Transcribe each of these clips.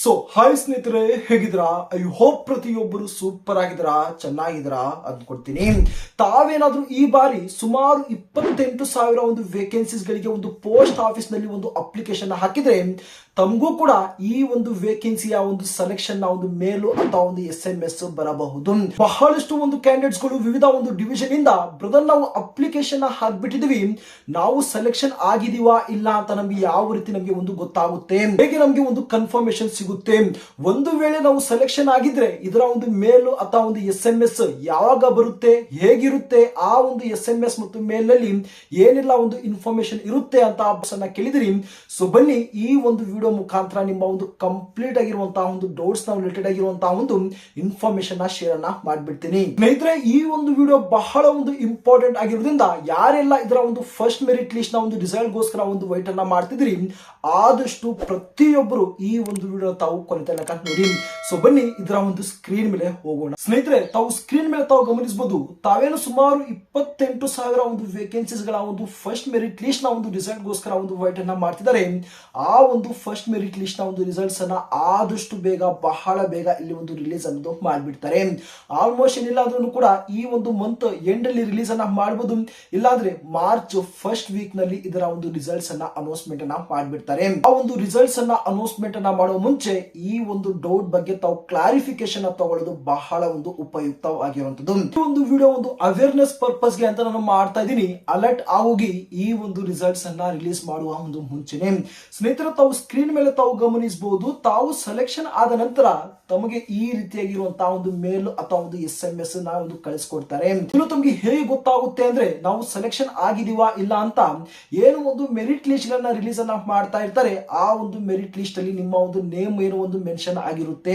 Hi ಸ್ನೇಹಿತರೆ, ಹೇಗಿದ್ರಾ? I hope ಪ್ರತಿಯೊಬ್ಬರು super ಆಗಿದ್ರಾ, ಚೆನ್ನಾಗಿದ್ರಾ ಅಂದ್ಕೊಡ್ತೀನಿ. ತಾವೇನಾದ್ರೂ ಈ ಬಾರಿ ಸುಮಾರು 28,000 ಒಂದು ವೇಕೆನ್ಸೀಸ್ ಗಳಿಗೆ ಒಂದು ಪೋಸ್ಟ್ ಆಫೀಸ್ ನಲ್ಲಿ ಒಂದು ಅಪ್ಲಿಕೇಶನ್ ಹಾಕಿದ್ರೆ ತಮಗೂ ಕೂಡ ಈ ಒಂದು ವೇಕೆನ್ಸಿಯ ಒಂದು ಸೆಲೆಕ್ಷನ್ ನ ಒಂದು ಮೇಲು ಅಥವಾ ಒಂದು SMS ಬರಬಹುದು. ಬಹಳಷ್ಟು ಒಂದು ಕ್ಯಾಂಡಿಡೇಟ್ಸ್ ಗಳು ವಿವಿಧ ಒಂದು ಡಿವಿಷನ್ ಇಂದ ಬ್ರದರ್ ನಾವು ಅಪ್ಲಿಕೇಶನ್ ಹಾಕ್ಬಿಟ್ಟಿದ್ವಿ, ನಾವು ಸೆಲೆಕ್ಷನ್ ಆಗಿದೀವಾ ಇಲ್ಲ ಅಂತ ನಮ್ಗೆ ಯಾವ ರೀತಿ ನಮ್ಗೆ ಒಂದು ಗೊತ್ತಾಗುತ್ತೆ, ಹೇಗೆ ನಮ್ಗೆ ಒಂದು ಕನ್ಫರ್ಮೇಶನ್ ಸಿಗುತ್ತೆ, ಒಂದು ವೇಳೆ ನಾವು ಸೆಲೆಕ್ಷನ್ ಆಗಿದ್ರೆ ಇದರ ಒಂದು ಮೇಲ್ ಅಥವಾ ಒಂದು SMS ಯಾವಾಗ ಬರುತ್ತೆ, ಹೇಗಿರುತ್ತೆ, ಆ ಒಂದು SMS ಮತ್ತು ಮೇಲ್ ನಲ್ಲಿ ಏನೆಲ್ಲ ಒಂದು ಇನ್ಫಾರ್ಮೇಶನ್ ಇರುತ್ತೆ ಅಂತ ಕೇಳಿದಿರಿ. ಸೊ ಬನ್ನಿ ಈ ಒಂದು ವಿಡಿಯೋ ಮುಖಾಂತರ ನಿಮ್ಮ ಒಂದು ಕಂಪ್ಲೀಟ್ ಆಗಿರುವಂತಹ ಒಂದು ಡೌಟ್ಸ್ ನ ರಿಲೇಟೆಡ್ ಆಗಿರುವಂತಹ ಒಂದು ಇನ್ಫಾರ್ಮೇಶನ್ ನ ಶೇರ್ ಅನ್ನ ಮಾಡ್ಬಿಡ್ತೀನಿ. ಸ್ನೇಹಿತರೆ, ಈ ಒಂದು ವಿಡಿಯೋ ಬಹಳ ಒಂದು ಇಂಪಾರ್ಟೆಂಟ್ ಆಗಿರೋದ್ರಿಂದ ಯಾರೆಲ್ಲ ಇದರ ಒಂದು ಫಸ್ಟ್ ಮೆರಿಟ್ ಲಿಸ್ಟ್ ನ ಒಂದು ರಿಸಲ್ಟ್ ಗೋಸ್ಕರ ಒಂದು ವೈಟ್ ಅನ್ನ ಮಾಡ್ತಿದ್ರಿ, ಆದಷ್ಟು ಪ್ರತಿಯೊಬ್ಬರು ಈ ಒಂದು ವಿಡಿಯೋ ತಾವು ಕೊನೆ ತನಕ ನೋಡಿ. ಸೊ ಬನ್ನಿ ಇದರ ಒಂದು ಸ್ಕ್ರೀನ್ ಮೇಲೆ ಹೋಗೋಣ. ಸ್ನೇಹಿತರೆ, ತಾವು ಸ್ಕ್ರೀನ್ ಮೇಲೆ ತಾವು ಗಮನಿಸಬಹುದು, ತಾವೇನು ಸುಮಾರು 28,000 ಒಂದು ವೇಕೆನ್ಸೀಸ್ ಗಳ ಒಂದು ಫಸ್ಟ್ ಮೆರಿಟ್ ಲಿಸ್ಟ್ ನ ಒಂದು ರಿಸಲ್ಟ್ ಗೋಸ್ಕರ ಒಂದು ವೈಟ್ ಅನ್ನ ಮಾಡ್ತಿದ್ದಾರೆ. ಆ ಒಂದು ಫಸ್ಟ್ ಮೆರಿಟ್ ಲಿಸ್ಟ್ ನ ಒಂದು ರಿಸಲ್ಟ್ಸ್ ಅನ್ನ ಆದಷ್ಟು ಬೇಗ, ಬಹಳ ಬೇಗ ಇಲ್ಲಿ ಒಂದು ರಿಲೀಸ್ ಅನ್ನೋದು ಮಾಡ್ಬಿಡ್ತಾರೆ. ಆಲ್ಮೋಸ್ಟ್ ಏನಿಲ್ಲ ಅಂದ್ರೂ ಕೂಡ ಈ ಒಂದು ಮಂತ್ ಎಂಡ್ ಅಲ್ಲಿ ರಿಲೀಸ್ ಅನ್ನ ಮಾಡಬಹುದು, ಇಲ್ಲಾಂದ್ರೆ ಮಾರ್ಚ್ ಫಸ್ಟ್ ವೀಕ್ ನಲ್ಲಿ ಇದರ ಒಂದು ರಿಸಲ್ಟ್ಸ್ ಅನ್ನ ಅನೌನ್ಸ್ಮೆಂಟ್ ಅನ್ನ ಮಾಡ್ಬಿಡ್ತಾರೆ. ಆ ಒಂದು ರಿಸಲ್ಟ್ಸ್ ಅನ್ನ ಅನೌನ್ಸ್ಮೆಂಟ್ ಅನ್ನ ಮಾಡುವ ಮುಂಚೆ ಈ ಒಂದು ಡೌಟ್ ಬಗ್ಗೆ ತಾವು ಕ್ಲಾರಿಫಿಕೇಶನ್ ತಗೊಳ್ಳೋದು ಬಹಳ ಒಂದು ಉಪಯುಕ್ತವಾಗಿರುವಂತದ್ದು. ಈ ಒಂದು ವಿಡಿಯೋ ಒಂದು ಅವೇರ್ನೆಸ್ ಪರ್ಪಸ್ ಗೆ ಅಂತ ನಾನು ಮಾಡ್ತಾ ಇದ್ದೀನಿ. ಅಲರ್ಟ್ ಆಗೋಗಿ ಈ ಒಂದು ರಿಸಲ್ಟ್ಸ್ ಅನ್ನ ರಿಲೀಸ್ ಮಾಡುವ ಒಂದು ಮುಂಚೆನೆ ಸ್ನೇಹಿತರೆ, ತಾವು ಸ್ಕ್ರೀನ್ ಮೇಲೆ ತಾವು ಗಮನಿಸಬಹುದು, ತಾವು ಸೆಲೆಕ್ಷನ್ ಆದ ನಂತರ ತಮಗೆ ಈ ರೀತಿಯಾಗಿರುವಂತಹ ಒಂದು ಮೇಲ್ ಅಥವಾ ಒಂದು SMS ನ ಒಂದು ಕಳಿಸ್ಕೊಡ್ತಾರೆ. ಇನ್ನು ತಮಗೆ ಹೇಗೆ ಗೊತ್ತಾಗುತ್ತೆ ಅಂದ್ರೆ, ನಾವು ಸೆಲೆಕ್ಷನ್ ಆಗಿದೀವಾ ಇಲ್ಲ ಅಂತ ಏನು ಒಂದು ಮೆರಿಟ್ ಲಿಸ್ಟ್ ಗಳನ್ನ ರಿಲೀಸ್ ಅನ್ನ ಮಾಡ್ತಾ ಇರ್ತಾರೆ, ಆ ಒಂದು ಮೆರಿಟ್ ಲಿಸ್ಟ್ ಅಲ್ಲಿ ನಿಮ್ಮ ಒಂದು ನೇಮ್ ಏನು ಒಂದು ಮೆನ್ಷನ್ ಆಗಿರುತ್ತೆ,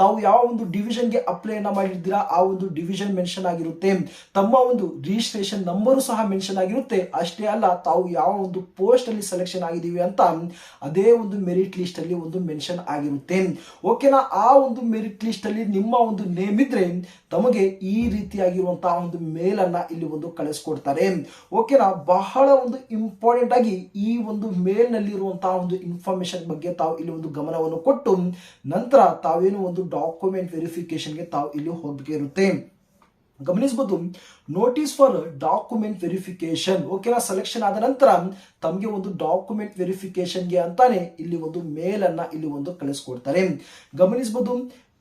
ತಾವು ಯಾವ ಒಂದು ಡಿವಿಷನ್ ಗೆ ಅಪ್ಲೈ ಅನ್ನ ಮಾಡಿರ್ತೀರಾ ಆ ಒಂದು ಡಿವಿಷನ್ ಮೆನ್ಷನ್ ಆಗಿರುತ್ತೆ, ತಮ್ಮ ಒಂದು ರಿಜಿಸ್ಟ್ರೇಷನ್ ನಂಬರ್ ಸಹ ಮೆನ್ಷನ್ ಆಗಿರುತ್ತೆ. ಅಷ್ಟೇ ಅಲ್ಲ, ತಾವು ಯಾವ ಒಂದು ಪೋಸ್ಟ್ ಅಲ್ಲಿ ಸೆಲೆಕ್ಷನ್ ಆಗಿದೀವಿ ಅಂತ ಅದೇ ಒಂದು ಮೆರಿಟ್ ಲಿಸ್ಟ್ ಅಲ್ಲಿ ಒಂದು ಮೆನ್ಷನ್ ಆಗಿರುತ್ತೆ. ಓಕೆನಾ? ಆ ಒಂದು ಮೆರಿಟ್ ಲಿಸ್ಟ್ ಅಲ್ಲಿ ನಿಮ್ಮ ಒಂದು ನೇಮ್ ಇದ್ರೆ ತಮಗೆ ಈ ರೀತಿಯಾಗಿರುವಂತಹ ಒಂದು ಮೇಲ್ ಅನ್ನ ಇಲ್ಲಿ ಒಂದು ಕಳಿಸ್ಕೊಡ್ತಾರೆ. ಓಕೆನಾ? ಬಹಳ ಒಂದು ಇಂಪಾರ್ಟೆಂಟ್ ಆಗಿ ಈ ಒಂದು ಮೇಲ್ ನಲ್ಲಿ ಇರುವಂತಹ ಒಂದು ಇನ್ಫಾರ್ಮೇಶನ್ ಬಗ್ಗೆ ತಾವು ಇಲ್ಲಿ ಒಂದು ಗಮನವನ್ನು ಕೊಟ್ಟು ನಂತರ ತಾವೇನು ಒಂದು ಡಾಕ್ಯುಮೆಂಟ್ ವೆರಿಫಿಕೇಶನ್ ಗೆ ತಾವು ಇಲ್ಲಿ ಹೋಗಬೇಕಿರುತ್ತೆ. ಗಮನಿಸಬಹುದು, ನೋಟಿಸ್ ಫಾರ್ ಡಾಕ್ಯುಮೆಂಟ್ ವೆರಿಫಿಕೇಶನ್. ಓಕೆನಾ? ಸೆಲೆಕ್ಷನ್ ಆದ ನಂತರ ತಮಗೆ ಒಂದು ಡಾಕ್ಯುಮೆಂಟ್ ವೆರಿಫಿಕೇಶನ್ ಗೆ ಅಂತಾನೆ ಇಲ್ಲಿ ಒಂದು ಮೇಲ್ ಅನ್ನ ಇಲ್ಲಿ ಒಂದು ಕಳಿಸ್ಕೊಡ್ತಾರೆ. ಗಮನಿಸಬಹುದು,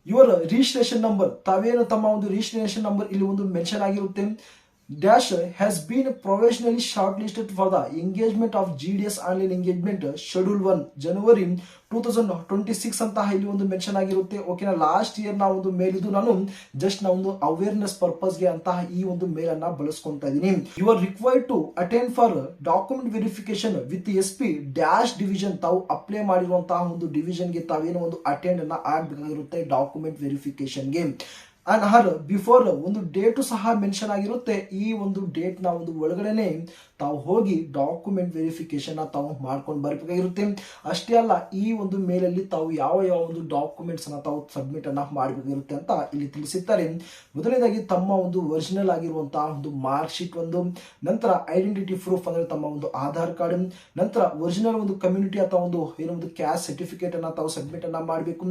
ಯುವರ್ ರಿಜಿಸ್ಟ್ರೇಷನ್ ನಂಬರ್, ತಾವೇನು ತಮ್ಮ ಒಂದು ರಿಜಿಸ್ಟ್ರೇಷನ್ ನಂಬರ್ ಇಲ್ಲಿ ಒಂದು ಮೆನ್ಷನ್ ಆಗಿರುತ್ತೆ. Dash has been provisionally shortlisted for the engagement of GDS online engagement schedule 1 January 2026 ಅಂತ ಇಲ್ಲಿ ಒಂದು ಮೆನ್ಷನ್ ಆಗಿರುತ್ತೆ. ಓಕೆನಾ? ಲಾಸ್ಟ್ ಇಯರ್ ನಾವು ಒಂದು ಮೇಲ್ ಇದು ನಾನು ಜಸ್ಟ್ ನಾವು ಒಂದು ಅವೇರ್ನೆಸ್ ಪರ್ಪಸ್ ಗೆ ಅಂತ ಈ ಒಂದು ಮೇಲ್ ಅನ್ನ ಬಳಸ್ಕೊಂತಾ ಇದೀನಿ. You are required to attend for document verification with SP dash division. ತಾವು ಅಪ್ಲೈ ಮಾಡಿರುವಂತಹ ಒಂದು ಡಿವಿಷನ್ ಗೆ ತಾವೇನೋ ಒಂದು ಅಟೆಂಡ್ ಅನ್ನ ಆಗಬೇಕಾಗಿರುತ್ತೆ ಡಾಕ್ಯುಮೆಂಟ್ ವೆರಿಫಿಕೇಶನ್ ಗೆ. ಅಂಡ್ ಹರ್ ಬಿಫೋರ್ ಒಂದು ಡೇಟು ಸಹ ಮೆನ್ಷನ್ ಆಗಿರುತ್ತೆ. ಈ ಒಂದು ಡೇಟ್ ನ ಒಂದು ಒಳಗಡೆನೆ ತಾವು ಹೋಗಿ ಡಾಕ್ಯುಮೆಂಟ್ ವೆರಿಫಿಕೇಶನ್ ತಾವು ಮಾಡ್ಕೊಂಡು ಬರಬೇಕಾಗಿರುತ್ತೆ. ಅಷ್ಟೇ ಅಲ್ಲ, ಈ ಒಂದು ಮೇಲಲ್ಲಿ ತಾವು ಯಾವ ಯಾವ ಒಂದು ಡಾಕ್ಯುಮೆಂಟ್ಸ್ ಅನ್ನ ತಾವು ಸಬ್ಮಿಟ್ ಅನ್ನ ಮಾಡಬೇಕಾಗಿರುತ್ತೆ ಅಂತ ಇಲ್ಲಿ ತಿಳಿಸಿದ್ದಾರೆ. ಮೊದಲನೇದಾಗಿ ತಮ್ಮ ಒಂದು ಒರಿಜಿನಲ್ ಆಗಿರುವಂತಹ ಒಂದು ಮಾರ್ಕ್ ಶೀಟ್ ಒಂದು, ನಂತರ ಐಡೆಂಟಿಟಿ ಪ್ರೂಫ್ ಅಂದ್ರೆ ತಮ್ಮ ಒಂದು ಆಧಾರ್ ಕಾರ್ಡ್, ನಂತರ ಒರಿಜಿನಲ್ ಒಂದು ಕಮ್ಯುನಿಟಿ ಅಥವಾ ಒಂದು ಏನೋ ಒಂದು ಕ್ಯಾಸ್ಟ್ ಸರ್ಟಿಫಿಕೇಟ್ ಅನ್ನ ತಾವು ಸಬ್ಮಿಟ್ ಅನ್ನ ಮಾಡಬೇಕು.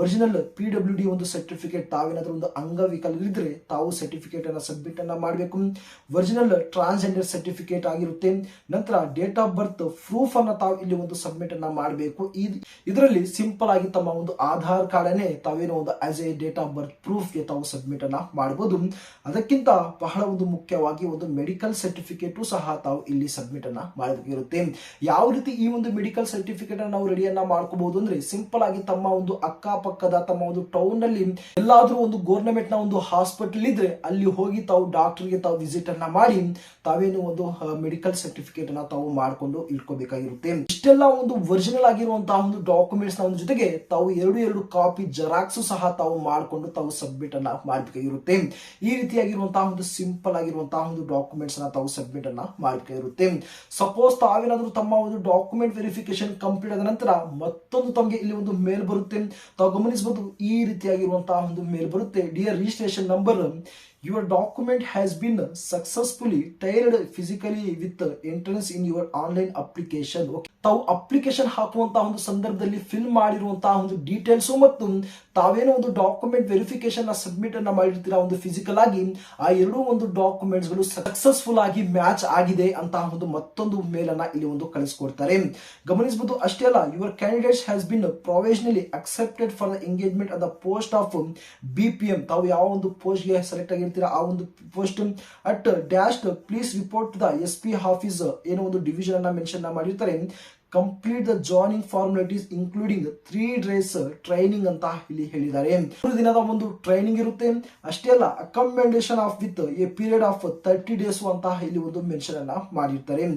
ಒರಿಜಿನಲ್ PWD ಒಂದು ಸರ್ಟಿಫಿಕೇಟ್, ತಾವೇನಾದ್ರೂ ಒಂದು ಅಂಗವಿಕಲರಿದ್ರೆ ತಾವು ಸರ್ಟಿಫಿಕೇಟ್ ಅನ್ನ ಸಬ್ಮಿಟ್ ಅನ್ನ ಮಾಡಬೇಕು. ಒರಿಜಿನಲ್ ಟ್ರಾನ್ಸ್ಜೆಂಡರ್ ಸರ್ಟಿಫಿಕೇಟ್ ಆಗಿರುತ್ತೆ. ನಂತರ ಡೇಟ್ ಆಫ್ ಬರ್ತ್ ಪ್ರೂಫ್ ಅನ್ನ ತಾವು ಇಲ್ಲಿ ಒಂದು ಸಬ್ಮಿಟ್ ಅನ್ನ ಮಾಡಬೇಕು. ಇದರಲ್ಲಿ ಸಿಂಪಲ್ ಆಗಿ ತಮ್ಮ ಒಂದು ಆಧಾರ್ ಕಾರ್ಡ್ ಅನ್ನೇ ತಾವೇನೋ ಒಂದು as A date of birth proof ಗೆ ತಾವು ಸಬ್ಮಿಟ್ ಅನ್ನ ಮಾಡಬಹುದು. ಅದಕ್ಕಿಂತ ಬಹಳ ಒಂದು ಮುಖ್ಯವಾಗಿ ಒಂದು ಮೆಡಿಕಲ್ ಸರ್ಟಿಫಿಕೇಟ್ ಸಹ ತಾವು ಇಲ್ಲಿ ಸಬ್ಮಿಟ್ ಅನ್ನ ಮಾಡಬೇಕಿರುತ್ತೆ. ಯಾವ ರೀತಿ ಈ ಒಂದು ಮೆಡಿಕಲ್ ಸರ್ಟಿಫಿಕೇಟ್ ಅನ್ನ ನಾವು ರೆಡಿಯನ್ನ ಮಾಡ್ಕೋಬಹುದು ಅಂದ್ರೆ, ಸಿಂಪಲ್ ಆಗಿ ತಮ್ಮ ಒಂದು ಅಕ್ಕಪಕ್ಕದ ತಮ್ಮ ಒಂದು ಟೌನ್ ನಲ್ಲಿ ಎಲ್ಲಾದ್ರೂ ಒಂದು ಗೌರ್ಮೆಂಟ್ ನ ಒಂದು ಹಾಸ್ಪಿಟಲ್ ಇದ್ರೆ ಅಲ್ಲಿ ಹೋಗಿ ತಾವು ಡಾಕ್ಟರ್ ಗೆ ತಾವು ವಿಸಿಟ್ ಅನ್ನ ಮಾಡಿ ತಾವೇನು ಒಂದು ಮೆಡಿಕಲ್ ಸರ್ಟಿಫಿಕೇಟ್ ಅನ್ನ ತಾವು ಮಾಡ್ಕೊಂಡು ಇಟ್ಕೋಬೇಕಾಗಿರುತ್ತೆ. ಇಷ್ಟೆಲ್ಲ ಒಂದು ಒರಿಜಿನಲ್ ಆಗಿರುವಂತಹ ಒಂದು ಡಾಕ್ಯುಮೆಂಟ್ಸ್ ನ ಒಂದು ಜೊತೆಗೆ ತಾವು ಎರಡು ಕಾಪಿ ಜೆರಾಕ್ಸ್ ಸಹ ತಾವು ಮಾಡ್ಕೊಂಡು ತಾವು ಸಬ್ಮಿಟ್ ಅನ್ನ ಮಾಡಬೇಕಾಗಿರುತ್ತೆ. ಈ ರೀತಿಯಾಗಿರುವಂತಹ ಒಂದು ಸಿಂಪಲ್ ಆಗಿರುವಂತಹ ಒಂದು ಡಾಕ್ಯುಮೆಂಟ್ಸ್ ಅನ್ನ ತಾವು ಸಬ್ಮಿಟ್ ಅನ್ನ ಮಾಡಬೇಕಾಗಿರುತ್ತೆ. ಸಪೋಸ್ ತಾವೇನಾದ್ರೂ ತಮ್ಮ ಒಂದು ಡಾಕ್ಯುಮೆಂಟ್ ವೆರಿಫಿಕೇಶನ್ ಕಂಪ್ಲೀಟ್ ಆದ ನಂತರ ಮತ್ತೊಂದು ತಮಗೆ ಇಲ್ಲಿ ಒಂದು ಮೇಲ್ ಬರುತ್ತೆ. ತಾವು ಗಮನಿಸಬಹುದು, ಈ ರೀತಿಯಾಗಿರುವಂತಹ ಒಂದು ಮೇಲ್ ಬರುತ್ತೆ. Dear registration number, your document has been successfully tailored physically with entrance in your online application. Okay, ತಾವು ಅಪ್ಲಿಕೇಶನ್ ಹಾಕುವಂತಹ ಒಂದು ಸಂದರ್ಭದಲ್ಲಿ ಫಿಲ್ ಮಾಡಿರುವಂತಹ ಒಂದು ಡೀಟೇಲ್ಸ್ ಮತ್ತು ತಾವೇನೋ ಒಂದು ಡಾಕ್ಯುಮೆಂಟ್ ವೆರಿಫಿಕೇಶನ್ ಸಬ್ಮಿಟ್ ಅನ್ನ ಮಾಡಿರ್ತೀರಾ ಒಂದು ಫಿಸಿಕಲ್ ಆಗಿ, ಆ ಎರಡೂ ಒಂದು ಡಾಕ್ಯುಮೆಂಟ್ಸ್ ಗಳು ಸಕ್ಸಸ್ಫುಲ್ ಆಗಿ ಮ್ಯಾಚ್ ಆಗಿದೆ ಅಂತ ಒಂದು ಮತ್ತೊಂದು ಮೇಲ್ ಅನ್ನ ಇಲ್ಲಿ ಒಂದು ಕಳಿಸ್ಕೊಡ್ತಾರೆ. ಗಮನಿಸಬಹುದು. ಅಷ್ಟೇ ಅಲ್ಲ, your candidates has been provisionally accepted for the engagement at the post of BPM. ತಾವು ಯಾವ ಒಂದು ಪೋಸ್ಟ್ ಗೆ ಸೆಲೆಕ್ಟ್ ಆಗಿರ್ತೀರಾ ಆ ಒಂದು post at dash please report the SP office ಏನೋ ಒಂದು ಡಿವಿಷನ್ ಅನ್ನ ಮೆನ್ಷನ್ ಮಾಡಿರ್ತಾರೆ. Complete the joining formalities including 3 days training ಅಂತ ಇಲ್ಲಿ ಹೇಳಿದ್ದಾರೆ. 3 ದಿನದ ಒಂದು ಟ್ರೈನಿಂಗ್ ಇರುತ್ತೆ. ಅಷ್ಟೇ ಅಲ್ಲ, ಅಕಮೆಂಡೇಶನ್ of with A period of 30 days ಅಂತ ಇಲ್ಲಿ ಒಂದು ಮೆನ್ಷನ್ ಅನ್ನ ಮಾಡಿರ್ತಾರೆ.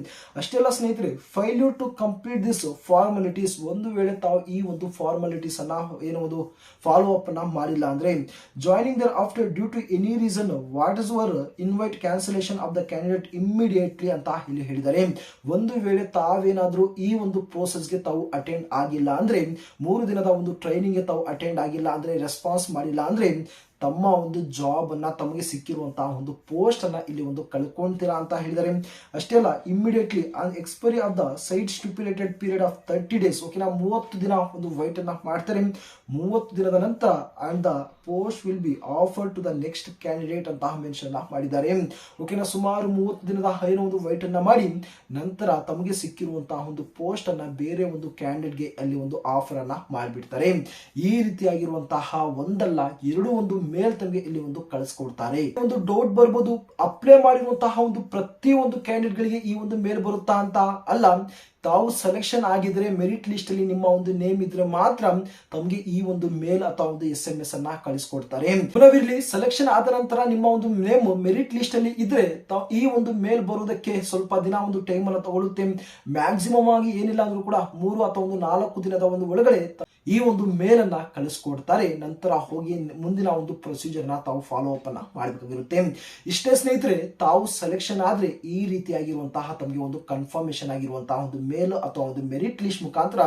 ಅಷ್ಟೇ ಅಲ್ಲ ಸ್ನೇಹಿತರೆ, failure to complete this formalities, ಒಂದು ವೇಳೆ ತಾವು ಈ ಒಂದು ಫಾರ್ಮಾಲಿಟೀಸ್ ಅನ್ನ ಏನೋ ಒಂದು ಫಾಲೋ ಅಪ್ ಅನ್ನ ಮಾಡಿಲ್ಲ ಅಂದ್ರೆ joining thereafter due to any reason what is your invite cancellation of the candidate immediately ಅಂತ ಇಲ್ಲಿ ಹೇಳಿದ್ದಾರೆ. ಒಂದು ವೇಳೆ ತಾವೇನಾದ್ರೂ ಈ ಒಂದು ಪ್ರೋಸೆಸ್ ಗೆ ತಾವು ಅಟೆಂಡ್ ಆಗಿಲ್ಲ ಅಂದ್ರೆ, 3 ದಿನದ ಒಂದು ಟ್ರೈನಿಂಗ್ ಗೆ ತಾವು ಅಟೆಂಡ್ ಆಗಿಲ್ಲ ಅಂದ್ರೆ, ರೆಸ್ಪಾನ್ಸ್ ಮಾಡಿಲ್ಲ ಅಂದ್ರೆ ತಮ್ಮ ಒಂದು ಜಾಬ್ ಅನ್ನ ತಮಗೆ ಸಿಕ್ಕಿರುವಂತಹ ಒಂದು ಪೋಸ್ಟ್ ಅನ್ನ ಇಲ್ಲಿ ಒಂದು ಕಳ್ಕೊಂತೀರಾ ಅಂತ ಹೇಳಿದ್ದಾರೆ. ಅಷ್ಟೇ ಅಲ್ಲ, immediately on expiry of the site stipulated period of 30 days, ಓಕೆನಾ, 30 ದಿನ ಒಂದು ವೈಟ್ ಅನ್ನ ಮಾಡ್ತಾರೆ. 30 ದಿನದ ನಂತರ and the post will be offer to the next candidate ಅಂತ ಮೆನ್ಷನ್ ಮಾಡಿದ್ದಾರೆ. ಓಕೆನಾ, ಸುಮಾರು 30 ದಿನದ ಏನೋ ಒಂದು ವೈಟ್ ಅನ್ನ ಮಾಡಿ ನಂತರ ತಮಗೆ ಸಿಕ್ಕಿರುವಂತಹ ಒಂದು ಪೋಸ್ಟ್ ಅನ್ನ ಬೇರೆ ಒಂದು ಕ್ಯಾಂಡಿಡೇಟ್ ಗೆ ಅಲ್ಲಿ ಒಂದು ಆಫರ್ ಅನ್ನ ಮಾಡಿಬಿಡ್ತಾರೆ. ಈ ರೀತಿಯಾಗಿರುವಂತಹ ಒಂದಲ್ಲ ಎರಡು ಒಂದು ಮೇಲ್ ತಮಗೆ ಇಲ್ಲಿ ಒಂದು ಕಳಿಸ್ಕೊಡ್ತಾರೆ. ಒಂದು ಡೌಟ್ ಬರ್ಬೋದು, ಅಪ್ಲೈ ಮಾಡಿರುವಂತಹ ಒಂದು ಪ್ರತಿ ಒಂದು ಕ್ಯಾಂಡಿಡೇಟ್ ಗಳಿಗೆ ಈ ಒಂದು ಮೇಲ್ ಬರುತ್ತಾ ಅಂತ. ಅಲ್ಲ, ತಾವು ಸೆಲೆಕ್ಷನ್ ಆಗಿದ್ರೆ ಮೆರಿಟ್ ಲಿಸ್ಟ್ ಅಲ್ಲಿ ನಿಮ್ಮ ಒಂದು ನೇಮ್ ಇದ್ರೆ ಮಾತ್ರ ತಮಗೆ ಈ ಒಂದು ಮೇಲ್ ಅಥವಾ ಒಂದು SMS ಅನ್ನ ಕಳಿಸ್ಕೊಡ್ತಾರೆ. ಪುನವಿರ್ಲಿ, ಸೆಲೆಕ್ಷನ್ ಆದ ನಂತರ ನಿಮ್ಮ ಒಂದು ನೇಮ್ ಮೆರಿಟ್ ಲಿಸ್ಟ್ ಅಲ್ಲಿ ಇದ್ರೆ ಈ ಒಂದು ಮೇಲ್ ಬರುವುದಕ್ಕೆ ಸ್ವಲ್ಪ ದಿನ ಒಂದು ಟೈಮ್ ಅನ್ನು ತಗೊಳ್ಳುತ್ತೆ. ಮ್ಯಾಕ್ಸಿಮಮ್ ಆಗಿ ಏನಿಲ್ಲ ಅಂದ್ರೂ ಕೂಡ 3 ಅಥವಾ ಒಂದು 4 ದಿನದ ಒಂದು ಒಳಗಡೆ ಈ ಒಂದು ಮೇಲ್ ಅನ್ನ ಕಳಿಸ್ಕೊಡ್ತಾರೆ. ನಂತರ ಹೋಗಿ ಮುಂದಿನ ಒಂದು ಪ್ರೊಸೀಜರ್ ನ ತಾವು ಫಾಲೋ ಅಪ್ ಅನ್ನ ಮಾಡಬೇಕಾಗಿರುತ್ತೆ. ಇಷ್ಟೇ ಸ್ನೇಹಿತರೆ, ತಾವು ಸೆಲೆಕ್ಷನ್ ಆದ್ರೆ ಈ ರೀತಿಯಾಗಿರುವಂತಹ ತಮಗೆ ಒಂದು ಕನ್ಫರ್ಮೇಶನ್ ಆಗಿರುವಂತಹ ಒಂದು ಮೇಲ್ ಅಥವಾ ಒಂದು ಮೆರಿಟ್ ಲಿಸ್ಟ್ ಮುಖಾಂತರ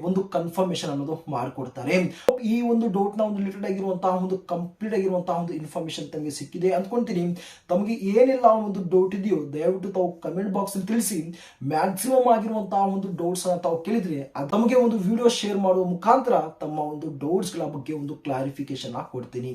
ಒಂದು ಕನ್ಫರ್ಮೇಶನ್ ಅನ್ನೋದು ಮಾಡಿಕೊಡ್ತಾರೆ. ಈ ಒಂದು ಡೌಟ್ ನ ಒಂದು ರಿಲೇಟೆಡ್ ಆಗಿರುವಂತಹ ಒಂದು ಕಂಪ್ಲೀಟ್ ಆಗಿರುವಂತಹ ಒಂದು ಇನ್ಫಾರ್ಮೇಶನ್ ತಮಗೆ ಸಿಕ್ಕಿದೆ ಅಂದ್ಕೊಂತೀನಿ. ತಮಗೆ ಏನೆಲ್ಲ ಒಂದು ಡೌಟ್ ಇದೆಯೋ ದಯವಿಟ್ಟು ತಾವು ಕಮೆಂಟ್ ಬಾಕ್ಸ್ ಅಲ್ಲಿ ತಿಳಿಸಿ. ಮ್ಯಾಕ್ಸಿಮಮ್ ಆಗಿರುವಂತಹ ಒಂದು ಡೌಟ್ಸ್ ಅನ್ನ ತಾವು ಕೇಳಿದ್ರೆ ತಮಗೆ ಒಂದು ವಿಡಿಯೋ ಶೇರ್ ಮಾಡುವ ಮುಖಾಂತರ ತಮ್ಮ ಒಂದು ಡೌಟ್ಸ್ ಗಳ ಬಗ್ಗೆ ಒಂದು ಕ್ಲಾರಿಫಿಕೇಶನ್ ಕೊಡ್ತೀನಿ.